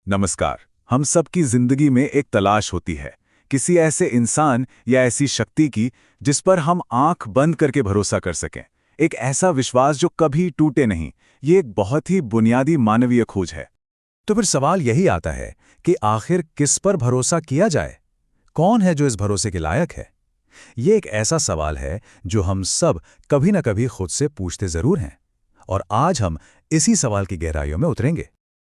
नमस्कार। हम सबकी जिंदगी में एक तलाश होती है, किसी ऐसे इंसान या ऐसी शक्ति की जिस पर हम आंख बंद करके भरोसा कर सकें। एक ऐसा विश्वास जो कभी टूटे नहीं। ये एक बहुत ही बुनियादी मानवीय खोज है। तो फिर सवाल यही आता है कि आखिर किस पर भरोसा किया जाए? कौन है जो इस भरोसे के लायक है? ये एक ऐसा सवाल है जो हम सब कभी न कभी खुद से पूछते जरूर हैं। और आज हम इसी सवाल की गहराइयों में उतरेंगे।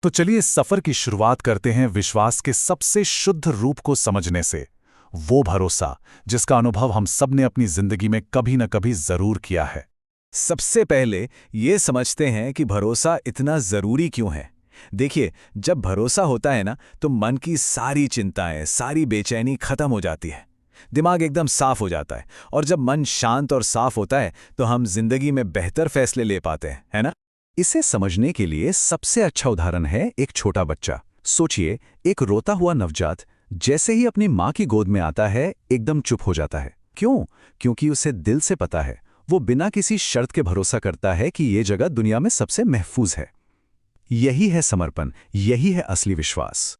तो चलिए इस सफर की शुरुआत करते हैं विश्वास के सबसे शुद्ध रूप को समझने से। वो भरोसा जिसका अनुभव हम सब ने अपनी जिंदगी में कभी न कभी जरूर किया है। सबसे पहले ये समझते हैं कि भरोसा इतना जरूरी क्यों है। देखिए, जब भरोसा होता है ना, तो मन की सारी चिंताएं, सारी बेचैनी खत्म हो जाती है। दिमाग एकदम साफ हो जाता है। और जब मन शांत और साफ होता है तो हम जिंदगी में बेहतर फैसले ले पाते हैं, है ना? इसे समझने के लिए सबसे अच्छा उदाहरण है एक छोटा बच्चा। सोचिए, एक रोता हुआ नवजात जैसे ही अपनी माँ की गोद में आता है, एकदम चुप हो जाता है। क्यों? क्योंकि उसे दिल से पता है, वो बिना किसी शर्त के भरोसा करता है कि ये जगह दुनिया में सबसे महफूज है। यही है समर्पण, यही है असली विश्वास।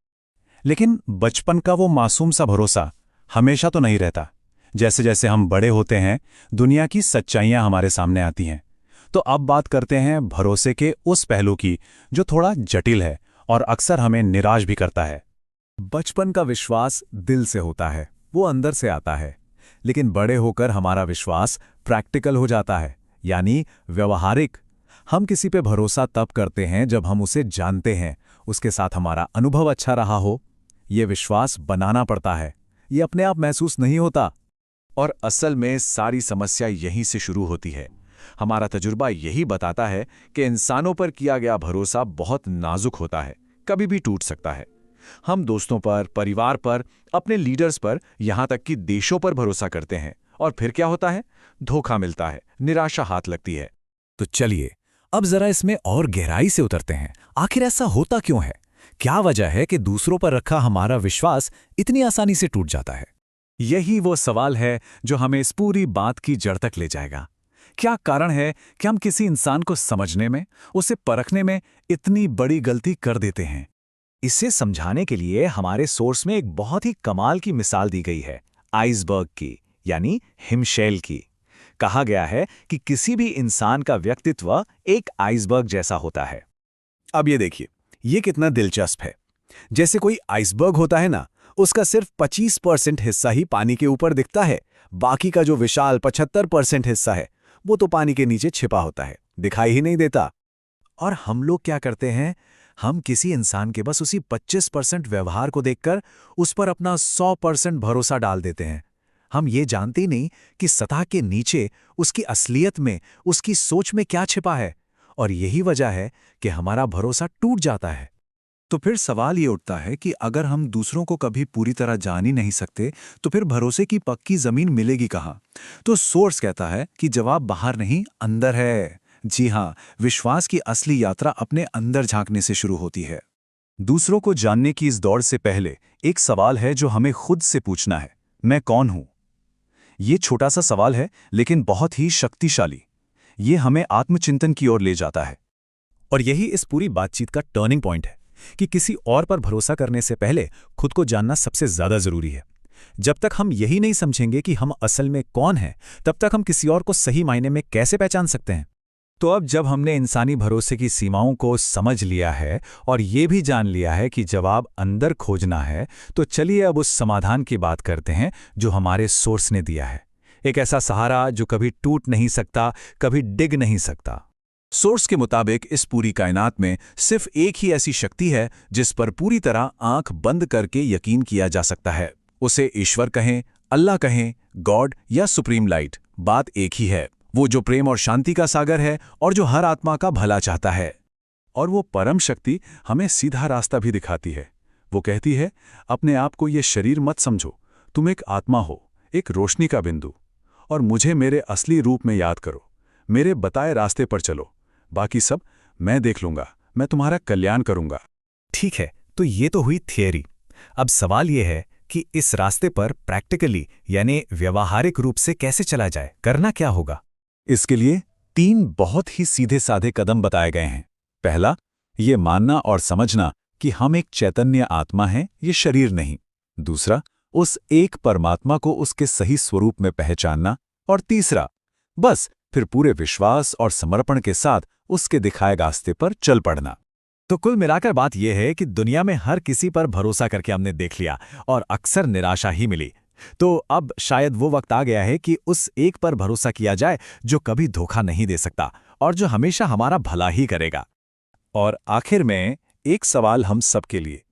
लेकिन बचपन का वो मासूम सा भरोसा हमेशा तो नहीं रहता। जैसे जैसे हम बड़े होते हैं, दुनिया की सच्चाइयां हमारे सामने आती हैं। तो अब बात करते हैं भरोसे के उस पहलू की जो थोड़ा जटिल है और अक्सर हमें निराश भी करता है। बचपन का विश्वास दिल से होता है, वो अंदर से आता है। लेकिन बड़े होकर हमारा विश्वास प्रैक्टिकल हो जाता है, यानी व्यवहारिक। हम किसी पे भरोसा तब करते हैं जब हम उसे जानते हैं, उसके साथ हमारा अनुभव अच्छा रहा हो। ये विश्वास बनाना पड़ता है, ये अपने आप महसूस नहीं होता। और असल में सारी समस्या यहीं से शुरू होती है। हमारा तजुर्बा यही बताता है कि इंसानों पर किया गया भरोसा बहुत नाजुक होता है, कभी भी टूट सकता है। हम दोस्तों पर, परिवार पर, अपने लीडर्स पर, यहां तक कि देशों पर भरोसा करते हैं। और फिर क्या होता है? धोखा मिलता है, निराशा हाथ लगती है। तो चलिए, अब जरा इसमें और गहराई से उतरते हैं। आखिर ऐसा होता क्यों है? क्या वजह है कि दूसरों पर रखा हमारा विश्वास इतनी आसानी से टूट जाता है? यही वो सवाल है जो हमें इस पूरी बात की जड़ तक ले जाएगा। क्या कारण है कि हम किसी इंसान को समझने में, उसे परखने में इतनी बड़ी गलती कर देते हैं? इसे समझाने के लिए हमारे सोर्स में एक बहुत ही कमाल की मिसाल दी गई है, आइसबर्ग की, यानी हिमशैल की। कहा गया है कि किसी भी इंसान का व्यक्तित्व एक आइसबर्ग जैसा होता है। अब ये देखिए, ये कितना दिलचस्प है। जैसे कोई आइसबर्ग होता है ना, उसका सिर्फ 25% हिस्सा ही पानी के ऊपर दिखता है। बाकी का जो विशाल 75% हिस्सा है, वो तो पानी के नीचे छिपा होता है, दिखाई ही नहीं देता। और हम लोग क्या करते हैं? हम किसी इंसान के बस उसी 25% व्यवहार को देखकर उस पर अपना 100% भरोसा डाल देते हैं। हम ये जानते ही नहीं कि सतह के नीचे उसकी असलियत में, उसकी सोच में क्या छिपा है। और यही वजह है कि हमारा भरोसा टूट जाता है। तो फिर सवाल ये उठता है कि अगर हम दूसरों को कभी पूरी तरह जान ही नहीं सकते, तो फिर भरोसे की पक्की जमीन मिलेगी कहाँ? तो सोर्स कहता है कि जवाब बाहर नहीं, अंदर है। जी हाँ, विश्वास की असली यात्रा अपने अंदर झांकने से शुरू होती है। दूसरों को जानने की इस दौड़ से पहले एक सवाल है जो हमें खुद से पूछना है, मैं कौन हूं? ये छोटा सा सवाल है, लेकिन बहुत ही शक्तिशाली। ये हमें आत्मचिंतन की ओर ले जाता है। और यही इस पूरी बातचीत का टर्निंग पॉइंट है कि किसी और पर भरोसा करने से पहले खुद को जानना सबसे ज्यादा जरूरी है। जब तक हम यही नहीं समझेंगे कि हम असल में कौन हैं, तब तक हम किसी और को सही मायने में कैसे पहचान सकते हैं? तो अब जब हमने इंसानी भरोसे की सीमाओं को समझ लिया है और ये भी जान लिया है कि जवाब अंदर खोजना है, तो चलिए अब उस समाधान की बात करते हैं जो हमारे सोर्स ने दिया है। एक ऐसा सहारा जो कभी टूट नहीं सकता, कभी डिग नहीं सकता। सोर्स के मुताबिक इस पूरी कायनात में सिर्फ एक ही ऐसी शक्ति है जिस पर पूरी तरह आंख बंद करके यकीन किया जा सकता है। उसे ईश्वर कहें, अल्लाह कहें, गॉड या सुप्रीम लाइट, बात एक ही है। वो जो प्रेम और शांति का सागर है और जो हर आत्मा का भला चाहता है। और वो परम शक्ति हमें सीधा रास्ता भी दिखाती है। वो कहती है, अपने आप को ये शरीर मत समझो, तुम एक आत्मा हो, एक रोशनी का बिंदु, और मुझे मेरे असली रूप में याद करो, मेरे बताए रास्ते पर चलो, बाकी सब मैं देख लूंगा, मैं तुम्हारा कल्याण करूंगा। ठीक है, तो ये तो हुई थियरी। अब सवाल ये है कि इस रास्ते पर प्रैक्टिकली, यानी व्यवहारिक रूप से कैसे चला जाए, करना क्या होगा? इसके लिए 3 बहुत ही सीधे साधे कदम बताए गए हैं। पहला, ये मानना और समझना कि हम एक चैतन्य आत्मा हैं, ये शरीर नहीं। दूसरा, उस एक परमात्मा को उसके सही स्वरूप में पहचानना। और तीसरा, बस फिर पूरे विश्वास और समर्पण के साथ उसके दिखाए रास्ते पर चल पड़ना। तो कुल मिलाकर बात यह है कि दुनिया में हर किसी पर भरोसा करके हमने देख लिया और अक्सर निराशा ही मिली। तो अब शायद वो वक्त आ गया है कि उस एक पर भरोसा किया जाए जो कभी धोखा नहीं दे सकता और जो हमेशा हमारा भला ही करेगा। और आखिर में एक सवाल हम सबके लिए,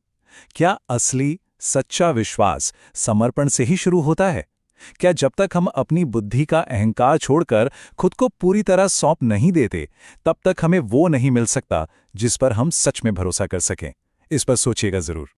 क्या असली सच्चा विश्वास समर्पण से ही शुरू होता है? क्या जब तक हम अपनी बुद्धि का अहंकार छोड़कर खुद को पूरी तरह सौंप नहीं देते, तब तक हमें वो नहीं मिल सकता जिस पर हम सच में भरोसा कर सकें? इस पर सोचिएगा जरूर।